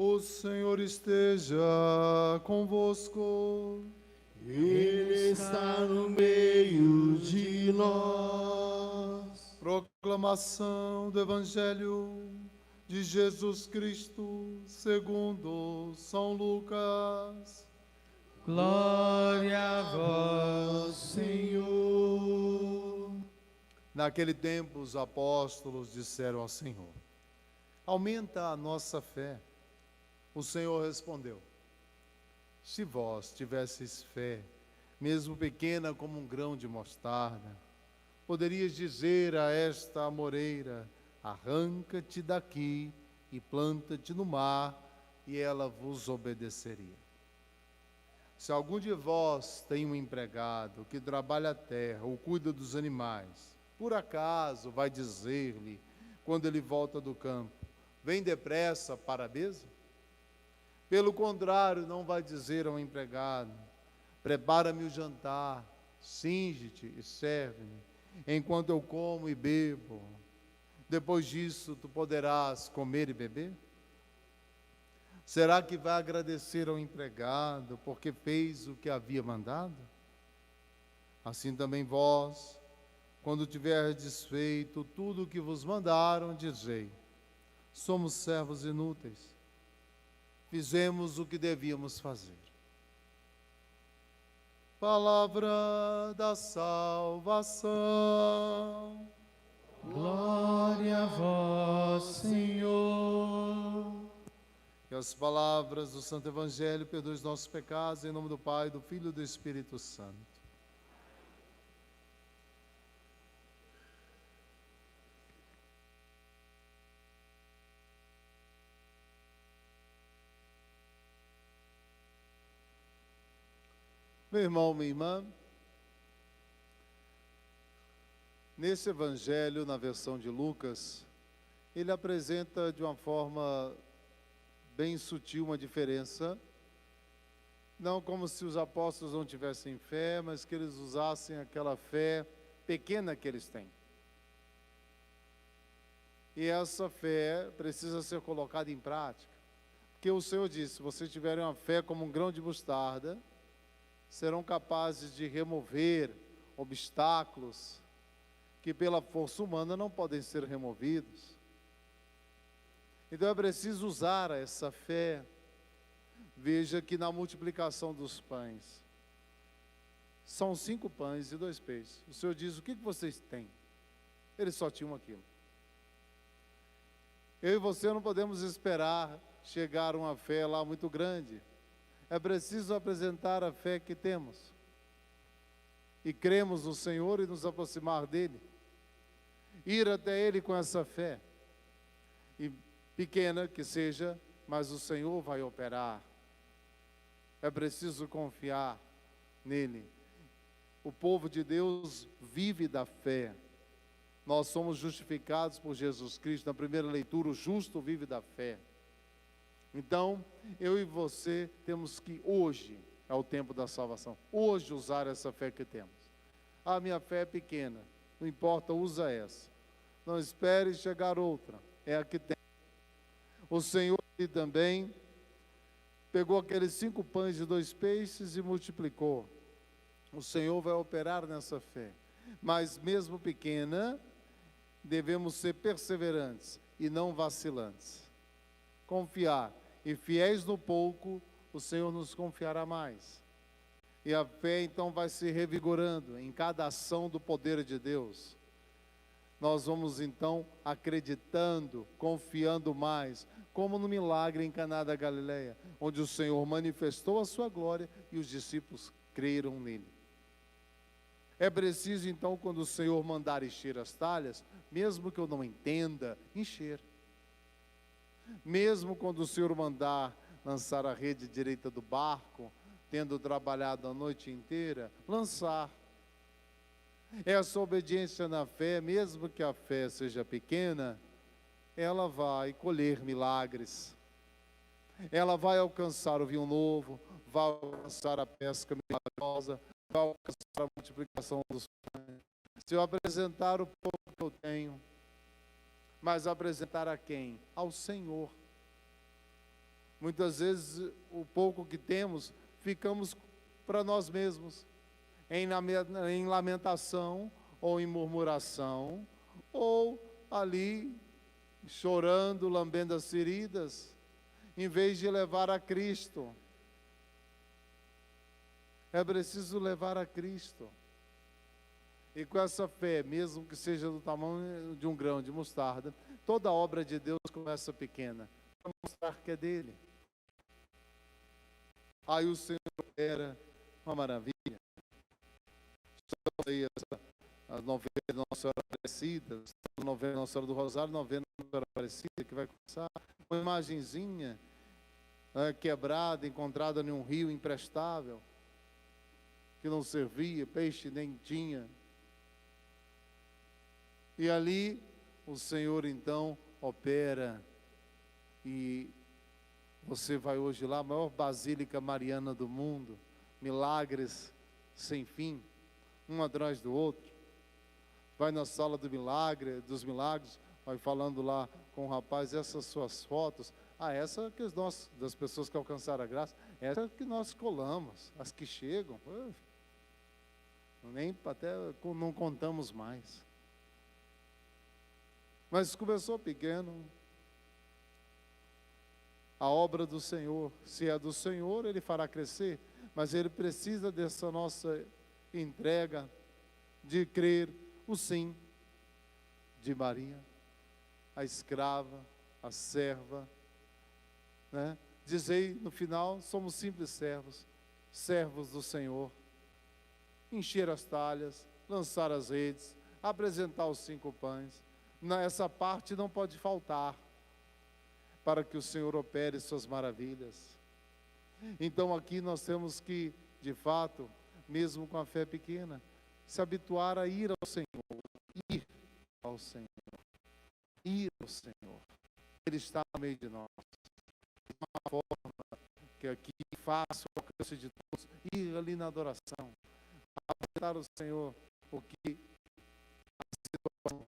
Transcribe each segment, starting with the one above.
O Senhor esteja convosco. Ele está no meio de nós. Proclamação do Evangelho de Jesus Cristo segundo São Lucas. Glória a vós, Senhor. Naquele tempo os apóstolos disseram ao Senhor: aumenta a nossa fé. O Senhor respondeu: se vós tivesseis fé, mesmo pequena como um grão de mostarda, poderias dizer a esta amoreira: arranca-te daqui e planta-te no mar, e ela vos obedeceria. Se algum de vós tem um empregado que trabalha a terra ou cuida dos animais, por acaso vai dizer-lhe, quando ele volta do campo: vem depressa para a mesa? Pelo contrário, não vai dizer ao empregado: prepara-me o jantar, cinge-te e serve-me, enquanto eu como e bebo. Depois disso, tu poderás comer e beber? Será que vai agradecer ao empregado porque fez o que havia mandado? Assim também vós, quando tiverdes feito tudo o que vos mandaram, dizei: somos servos inúteis, fizemos o que devíamos fazer. Palavra da salvação. Glória a vós, Senhor. Que as palavras do Santo Evangelho perdoem os nossos pecados, em nome do Pai, do Filho e do Espírito Santo. Meu irmão, minha irmã, nesse Evangelho, na versão de Lucas, ele apresenta de uma forma bem sutil uma diferença, não como se os apóstolos não tivessem fé, mas que eles usassem aquela fé pequena que eles têm. E essa fé precisa ser colocada em prática, porque o Senhor disse: se vocês tiverem uma fé como um grão de mostarda, serão capazes de remover obstáculos que pela força humana não podem ser removidos. Então é preciso usar essa fé. Veja que na multiplicação dos pães, são 5 pães e 2 peixes. O Senhor diz: o que vocês têm? Eles só tinham aquilo. Eu e você não podemos esperar chegar a uma fé lá muito grande. É preciso apresentar a fé que temos. E cremos no Senhor e nos aproximar dEle. Ir até Ele com essa fé. E pequena que seja, mas o Senhor vai operar. É preciso confiar nele. O povo de Deus vive da fé. Nós somos justificados por Jesus Cristo. Na primeira leitura, o justo vive da fé. Então, eu e você temos que hoje, é o tempo da salvação, hoje usar essa fé que temos. A minha fé é pequena, não importa, usa essa. Não espere chegar outra, é a que tem. O Senhor também pegou aqueles 5 pães e 2 peixes e multiplicou. O Senhor vai operar nessa fé. Mas mesmo pequena, devemos ser perseverantes e não vacilantes. Confiar. E fiéis no pouco, o Senhor nos confiará mais. E a fé então vai se revigorando em cada ação do poder de Deus. Nós vamos então acreditando, confiando mais, como no milagre em Caná da Galileia, onde o Senhor manifestou a sua glória e os discípulos creram nele. É preciso então, quando o Senhor mandar encher as talhas, mesmo que eu não entenda, encher. Mesmo quando o Senhor mandar lançar a rede direita do barco, tendo trabalhado a noite inteira, lançar. Essa obediência na fé, mesmo que a fé seja pequena, ela vai colher milagres. Ela vai alcançar o vinho novo, vai alcançar a pesca milagrosa, vai alcançar a multiplicação dos pães. Se eu apresentar o pouco que eu tenho, mas apresentar a quem? Ao Senhor. Muitas vezes o pouco que temos, ficamos para nós mesmos, em lamentação, ou em murmuração, ou ali chorando, lambendo as feridas, em vez de levar a Cristo. É preciso levar a Cristo. E com essa fé, mesmo que seja do tamanho de um grão de mostarda, toda obra de Deus começa pequena, para mostrar que é dele. Aí o Senhor era uma maravilha. Estamos aí a novena de Nossa Senhora Aparecida, a novena de Nossa Senhora do Rosário, a novena de Nossa Senhora Aparecida, que vai começar, uma imagenzinha quebrada, encontrada em um rio imprestável, que não servia, peixe nem tinha. E ali o Senhor então opera, e você vai hoje lá, a maior basílica mariana do mundo, milagres sem fim, um atrás do outro. Vai na sala do milagre, dos milagres, vai falando lá com o rapaz, essas suas fotos, essa que das pessoas que alcançaram a graça, essa que nós colamos, as que chegam, nem até não contamos mais. Mas começou pequeno. A obra do Senhor, se é do Senhor, Ele fará crescer, mas Ele precisa dessa nossa entrega, de crer o sim de Maria, a escrava, a serva, né? Dizei no final, somos simples servos, servos do Senhor. Encher as talhas, lançar as redes, apresentar os 5 pães. Essa parte não pode faltar, para que o Senhor opere suas maravilhas. Então aqui nós temos que, de fato, mesmo com a fé pequena, se habituar a ir ao Senhor, ir ao Senhor, ir ao Senhor. Ele está no meio de nós. De uma forma que aqui faça o alcance de todos, ir ali na adoração, apresentar ao Senhor o que a situação,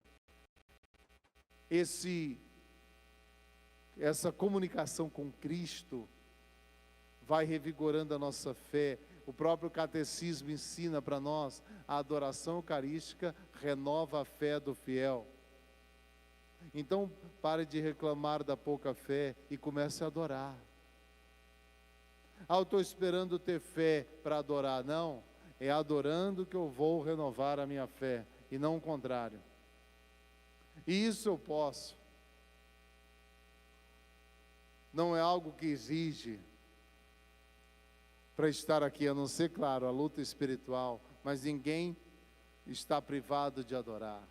essa comunicação com Cristo vai revigorando a nossa fé. O próprio catecismo ensina para nós, a adoração eucarística renova a fé do fiel. Então, pare de reclamar da pouca fé e comece a adorar. Eu estou esperando ter fé para adorar. Não, é adorando que eu vou renovar a minha fé, e não o contrário. E isso eu posso. Não é algo que exige para estar aqui, a não ser, claro, a luta espiritual, mas ninguém está privado de adorar.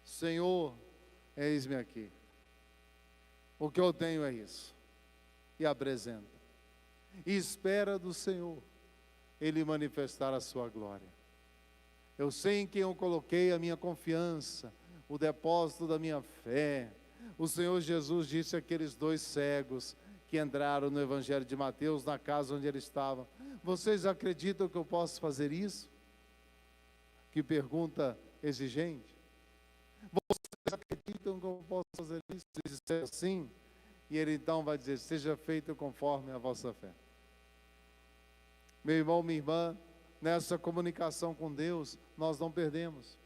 Senhor, eis-me aqui. O que eu tenho é isso. E apresenta. E espera do Senhor Ele manifestar a sua glória. Eu sei em quem eu coloquei a minha confiança, o depósito da minha fé. O Senhor Jesus disse àqueles 2 cegos que entraram no Evangelho de Mateus, na casa onde ele estava: vocês acreditam que eu posso fazer isso? Que pergunta exigente. Vocês acreditam que eu posso fazer isso? Se disser sim, e ele então vai dizer: seja feito conforme a vossa fé. Meu irmão, minha irmã, nessa comunicação com Deus, nós não perdemos.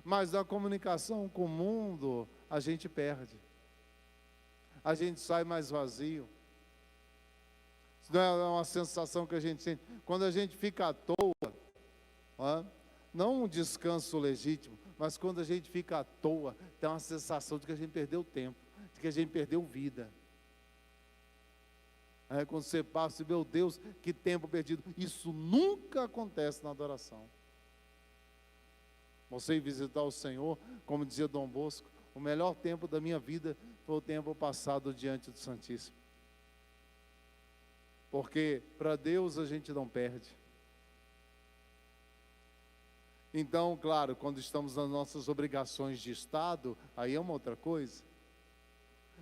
Mas na comunicação com o mundo, a gente perde. A gente sai mais vazio. Isso não é uma sensação que a gente sente. Quando a gente fica à toa, não um descanso legítimo, mas quando a gente fica à toa, tem uma sensação de que a gente perdeu tempo, de que a gente perdeu vida. Quando você passa, meu Deus, que tempo perdido. Isso nunca acontece na adoração. Você ir visitar o Senhor, como dizia Dom Bosco, o melhor tempo da minha vida foi o tempo passado diante do Santíssimo. Porque para Deus a gente não perde. Então, claro, quando estamos nas nossas obrigações de Estado, aí é uma outra coisa.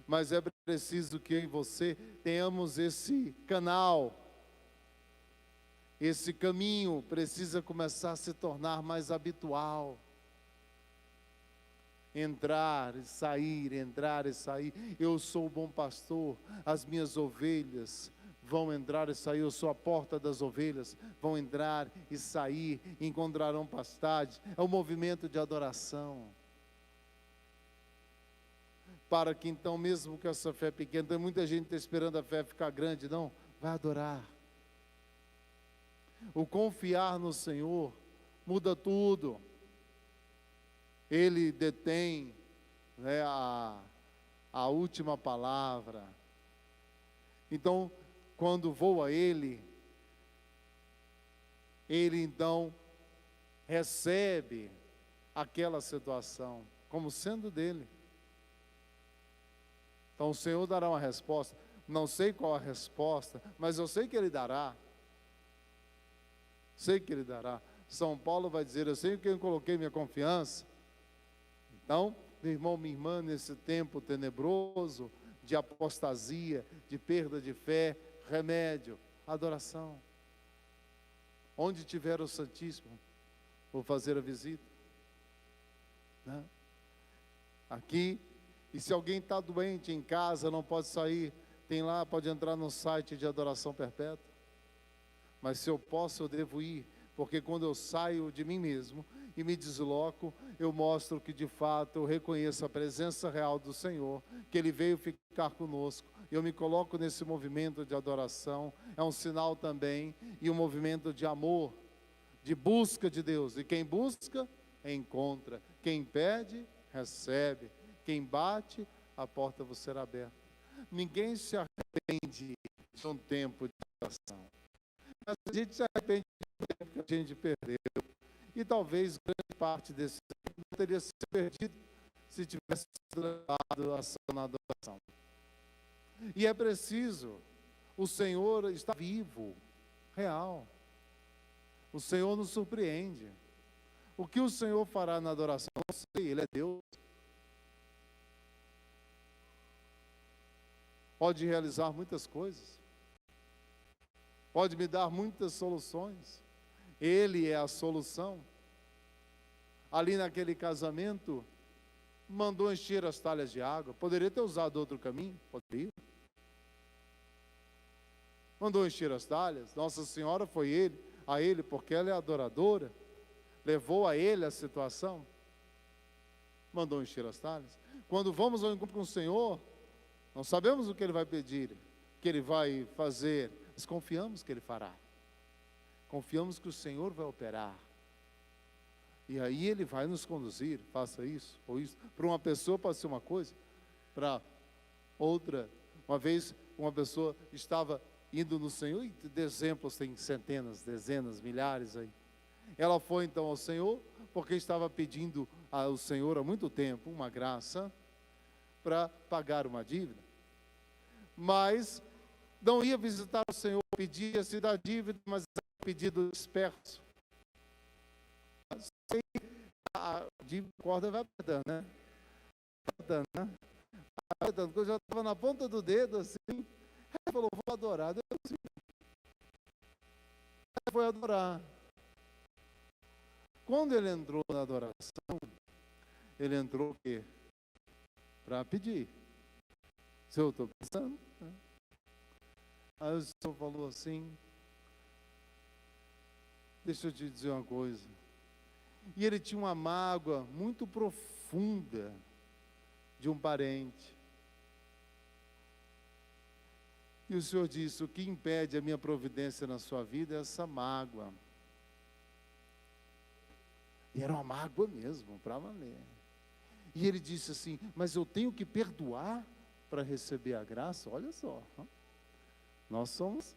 Mas é preciso que eu e você tenhamos esse canal. Esse caminho precisa começar a se tornar mais habitual. entrar e sair, entrar e sair. Eu sou o bom pastor, as minhas ovelhas vão entrar e sair, eu sou a porta das ovelhas, vão entrar e sair, encontrarão pastagem. É um movimento de adoração. Para que então, mesmo que essa fé pequena, tem muita gente está esperando a fé ficar grande, não, vai adorar. O confiar no Senhor muda tudo. Ele detém, né, a última palavra. Então, quando vou a Ele então recebe aquela situação como sendo dele. Então o Senhor dará uma resposta. Não sei qual a resposta, mas eu sei que Ele dará. Sei que Ele dará. São Paulo vai dizer: eu sei em quem eu coloquei minha confiança. Então, meu irmão, minha irmã, nesse tempo tenebroso de apostasia, de perda de fé, remédio, adoração. Onde tiver o Santíssimo, vou fazer a visita, né? Aqui. E se alguém está doente em casa, não pode sair, tem lá, pode entrar no site de adoração perpétua. Mas se eu posso, eu devo ir, porque quando eu saio de mim mesmo e me desloco, eu mostro que de fato eu reconheço a presença real do Senhor, que Ele veio ficar conosco. Eu me coloco nesse movimento de adoração, é um sinal também, e um movimento de amor, de busca de Deus. E quem busca, encontra. Quem pede, recebe. Quem bate, a porta vos será aberta. Ninguém se arrepende de um tempo de oração. Mas a gente se arrepende do tempo que a gente perdeu. E talvez grande parte desse tempo não teria se perdido se tivesse levado a ação na adoração. E é preciso, o Senhor está vivo, real. O Senhor nos surpreende. O que o Senhor fará na adoração? Não sei, Ele é Deus. Pode realizar muitas coisas, pode me dar muitas soluções. Ele é a solução. Ali naquele casamento, mandou encher as talhas de água. Poderia ter usado outro caminho? Poderia. Mandou encher as talhas. Nossa Senhora foi a ele, porque ela é adoradora, levou a ele a situação. Mandou encher as talhas. Quando vamos ao encontro com o Senhor, não sabemos o que Ele vai pedir, o que Ele vai fazer, mas confiamos que Ele fará. Confiamos que o Senhor vai operar. E aí Ele vai nos conduzir, faça isso ou isso. Para uma pessoa pode ser uma coisa, para outra. Uma vez uma pessoa estava indo no Senhor, e de exemplos tem centenas, dezenas, milhares aí. Ela foi então ao Senhor, porque estava pedindo ao Senhor há muito tempo uma graça para pagar uma dívida, mas não ia visitar o Senhor, pedia-se da dívida, mas era um pedido disperso. A dívida, a corda vai apertando, né? Quando eu já estava na ponta do dedo, assim, ele falou: vou adorar. Deus, assim, foi adorar. Quando ele entrou na adoração, ele entrou o quê? Para pedir. Se eu estou pensando, né? Aí o Senhor falou assim: deixa eu te dizer uma coisa. E ele tinha uma mágoa muito profunda de um parente. E o Senhor disse: o que impede a minha providência na sua vida é essa mágoa. E era uma mágoa mesmo, para valer. E ele disse assim: mas eu tenho que perdoar para receber a graça? Olha só, nós somos.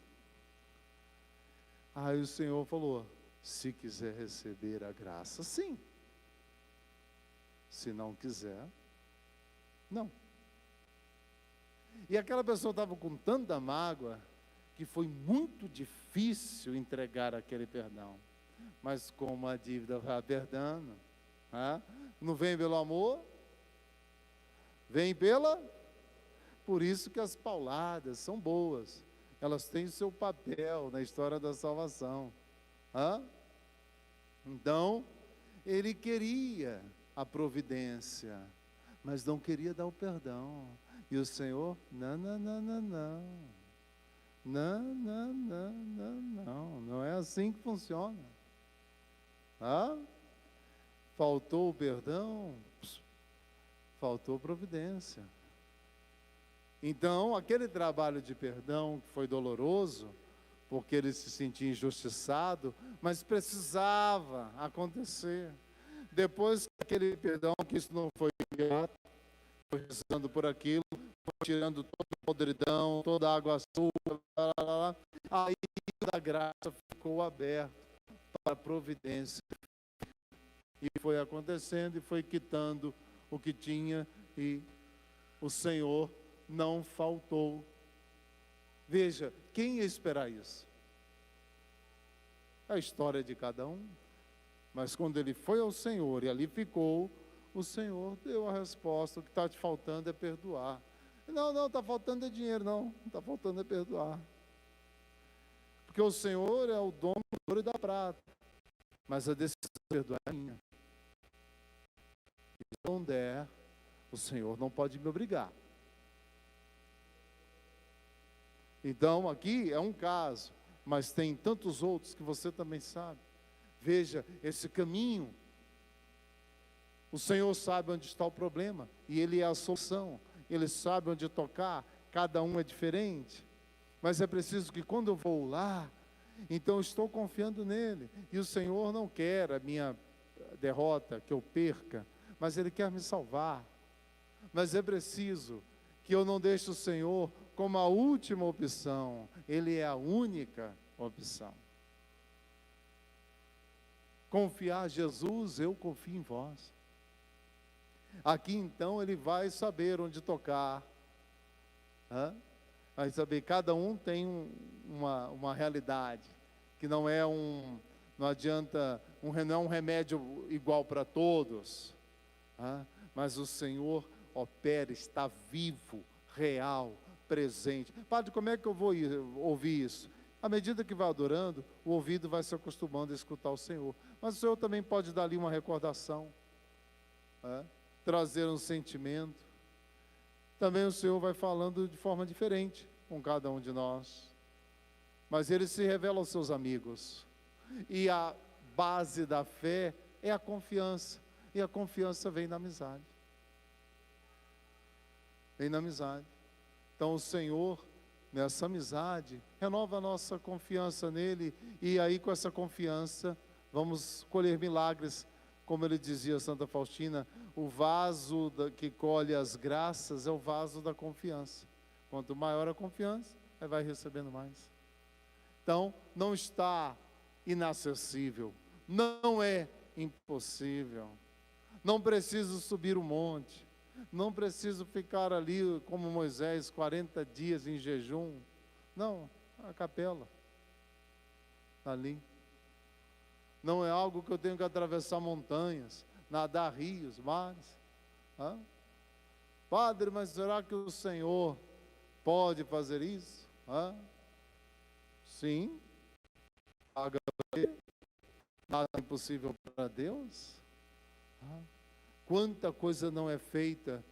Aí o Senhor falou: se quiser receber a graça, sim. Se não quiser, não. E aquela pessoa estava com tanta mágoa que foi muito difícil entregar aquele perdão. Mas como a dívida vai perdendo, não vem pelo amor, vem pela... Por isso que as pauladas são boas, elas têm o seu papel na história da salvação. Então, ele queria a providência, mas não queria dar o perdão. E o Senhor, não, não, não, não, não. Não, não, não, não, não. Não é assim que funciona. Ah? Faltou o perdão, faltou providência. Então, aquele trabalho de perdão que foi doloroso, porque ele se sentia injustiçado, mas precisava acontecer. Depois aquele perdão, que isso não foi grato, foi rezando por aquilo, foi tirando toda a podridão, toda a água suja, aí a graça ficou aberta para a providência. E foi acontecendo e foi quitando o que tinha, e o Senhor não faltou. Veja, quem ia esperar isso? A história de cada um. Mas quando ele foi ao Senhor e ali ficou, o Senhor deu a resposta: o que está te faltando é perdoar. Não, está faltando é dinheiro, não está faltando é perdoar. Porque o Senhor é o dono do ouro e da prata, mas a decisão de perdoar é minha. Se não der, o Senhor não pode me obrigar. Então, aqui é um caso, mas tem tantos outros que você também sabe. Veja, esse caminho, o Senhor sabe onde está o problema, e Ele é a solução. Ele sabe onde tocar, cada um é diferente. Mas é preciso que quando eu vou lá, então eu estou confiando nele. E o Senhor não quer a minha derrota, que eu perca, mas Ele quer me salvar. Mas é preciso que eu não deixe o Senhor como a última opção. Ele é a única opção. Confiar em Jesus, eu confio em vós. Aqui então ele vai saber onde tocar. Vai saber, cada um tem uma realidade, que não é não adianta, não é um remédio igual para todos. Mas o Senhor opera, está vivo, real, presente. Padre, como é que eu vou ouvir isso? À medida que vai adorando, o ouvido vai se acostumando a escutar o Senhor. Mas o Senhor também pode dar ali uma recordação, trazer um sentimento. Também o Senhor vai falando de forma diferente com cada um de nós. Mas Ele se revela aos seus amigos. E a base da fé é a confiança. E a confiança vem na amizade. Vem na amizade. Então o Senhor, nessa amizade, renova a nossa confiança nele, e aí com essa confiança vamos colher milagres. Como ele dizia, Santa Faustina, o vaso que colhe as graças é o vaso da confiança. Quanto maior a confiança, aí vai recebendo mais. Então, não está inacessível, não é impossível, não preciso subir o monte, não preciso ficar ali como Moisés, 40 dias em jejum. Não, a capela está ali. Não é algo que eu tenho que atravessar montanhas, nadar rios, mares. Padre, mas será que o Senhor pode fazer isso? Sim. Nada é impossível para Deus. Quanta coisa não é feita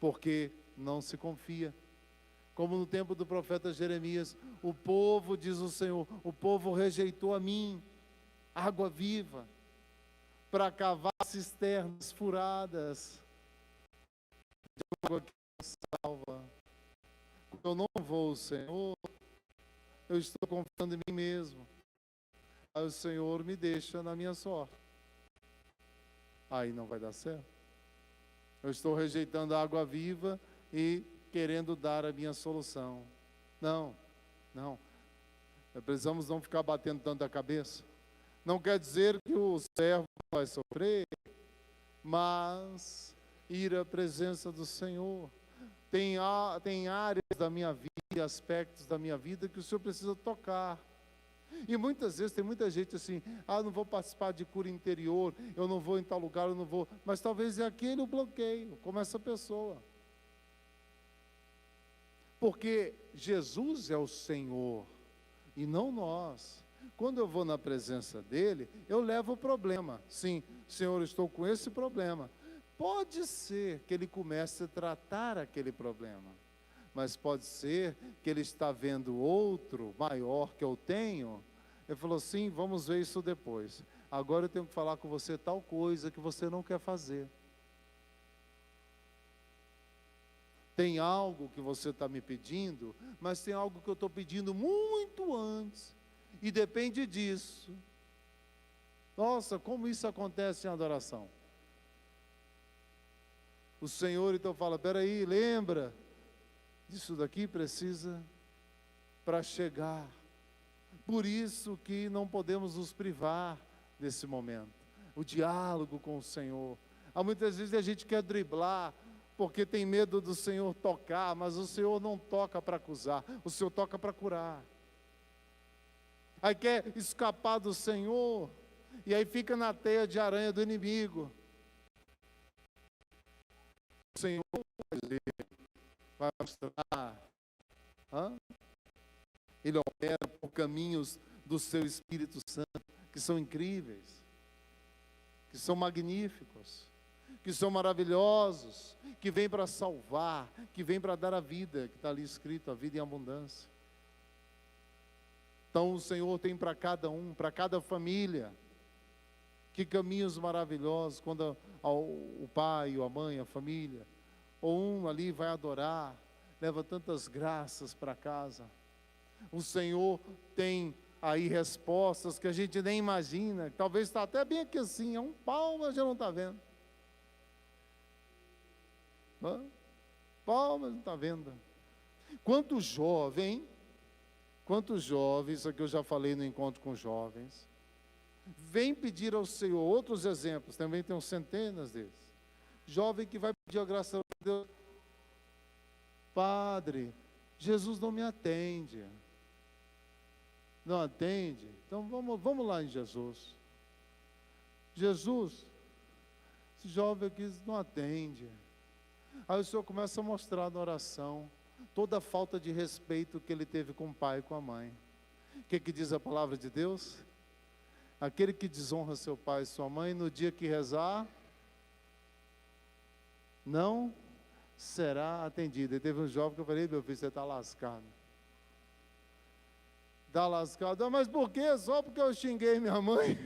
porque não se confia. Como no tempo do profeta Jeremias, o povo, diz o Senhor, o povo rejeitou a mim, água viva, para cavar cisternas furadas, de água que não salva. Quando eu não vou, Senhor, eu estou confiando em mim mesmo. Aí o Senhor me deixa na minha sorte. Aí não vai dar certo. Eu estou rejeitando a água viva e querendo dar a minha solução. Não. Precisamos não ficar batendo tanto a cabeça. Não quer dizer que o servo vai sofrer, mas ir à presença do Senhor. Tem áreas da minha vida, aspectos da minha vida que o Senhor precisa tocar. E muitas vezes tem muita gente assim, não vou participar de cura interior, eu não vou em tal lugar, eu não vou. Mas talvez é aquele o bloqueio, como essa pessoa. Porque Jesus é o Senhor, e não nós. Quando eu vou na presença dele, eu levo o problema. Sim, Senhor, eu estou com esse problema. Pode ser que ele comece a tratar aquele problema, mas pode ser que ele está vendo outro maior que eu tenho. Ele falou, sim, vamos ver isso depois. Agora eu tenho que falar com você tal coisa que você não quer fazer. Tem algo que você está me pedindo, mas tem algo que eu estou pedindo muito antes. E depende disso. Nossa, como isso acontece em adoração? O Senhor então fala, peraí, lembra, disso daqui precisa para chegar. Por isso que não podemos nos privar desse momento. O diálogo com o Senhor. Há muitas vezes a gente quer driblar, porque tem medo do Senhor tocar, mas o Senhor não toca para acusar, o Senhor toca para curar. Aí quer escapar do Senhor, e aí fica na teia de aranha do inimigo. O Senhor vai mostrar, Ele opera por caminhos do seu Espírito Santo, que são incríveis, que são magníficos, que são maravilhosos, que vêm para salvar, que vêm para dar a vida, que está ali escrito, a vida em abundância. Então o Senhor tem para cada um, para cada família, que caminhos maravilhosos, quando o pai, ou a mãe, a família, ou um ali vai adorar, leva tantas graças para casa. O Senhor tem aí respostas que a gente nem imagina, talvez está até bem aqui assim, é um palmo, já não está vendo. Palmas não está vendo. Quantos jovens, isso aqui eu já falei no encontro com jovens, vem pedir ao Senhor, outros exemplos, também tem centenas deles, jovem que vai pedir a graça de Deus, Padre, Jesus não me atende, então vamos lá em Jesus, esse jovem aqui não atende, aí o Senhor começa a mostrar na oração, toda a falta de respeito que ele teve com o pai e com a mãe. O que diz a palavra de Deus? Aquele que desonra seu pai e sua mãe, no dia que rezar, não será atendido. E teve um jovem que eu falei, meu filho, você está lascado. Está lascado, mas por quê? Só porque eu xinguei minha mãe?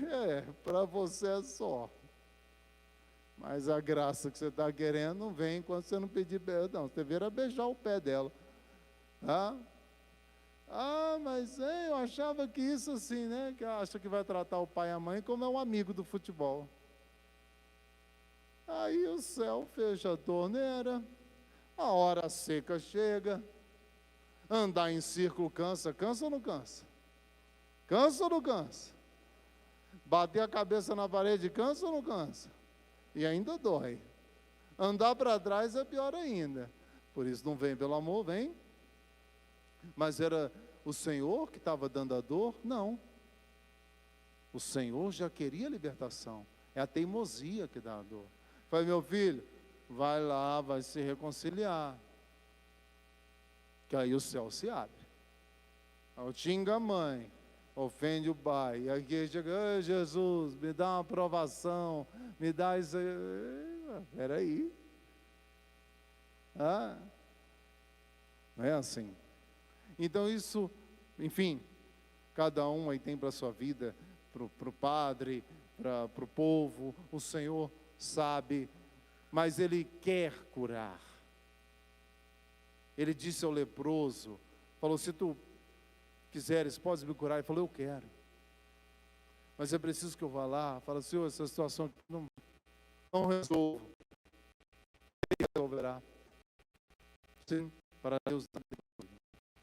Para você é só. Mas a graça que você está querendo não vem quando você não pedir perdão. Você vira beijar o pé dela. Mas eu achava que isso assim, né? Que acha que vai tratar o pai e a mãe como é um amigo do futebol. Aí o céu fecha a torneira, a hora seca chega, andar em círculo cansa ou não cansa? Cansa ou não cansa? Bater a cabeça na parede cansa ou não cansa? E ainda dói. Andar para trás é pior ainda. Por isso não vem pelo amor, vem. Mas era o Senhor que estava dando a dor? Não. O Senhor já queria libertação. É a teimosia que dá a dor. Falei, meu filho, vai lá, vai se reconciliar. Que aí o céu se abre. Aí xinga a mãe, ofende o pai. E aqui chega, Jesus, me dá uma aprovação, me dá isso. Peraí. Não é assim. Então isso, enfim, cada um aí tem para a sua vida, para o padre, para o povo, o Senhor sabe, mas Ele quer curar. Ele disse ao leproso, falou, se tu quiseres, podes me curar? Ele falou, eu quero. Mas é preciso que eu vá lá, fala, Senhor, essa situação aqui não resolvo. Ele resolverá. Sim, para Deus.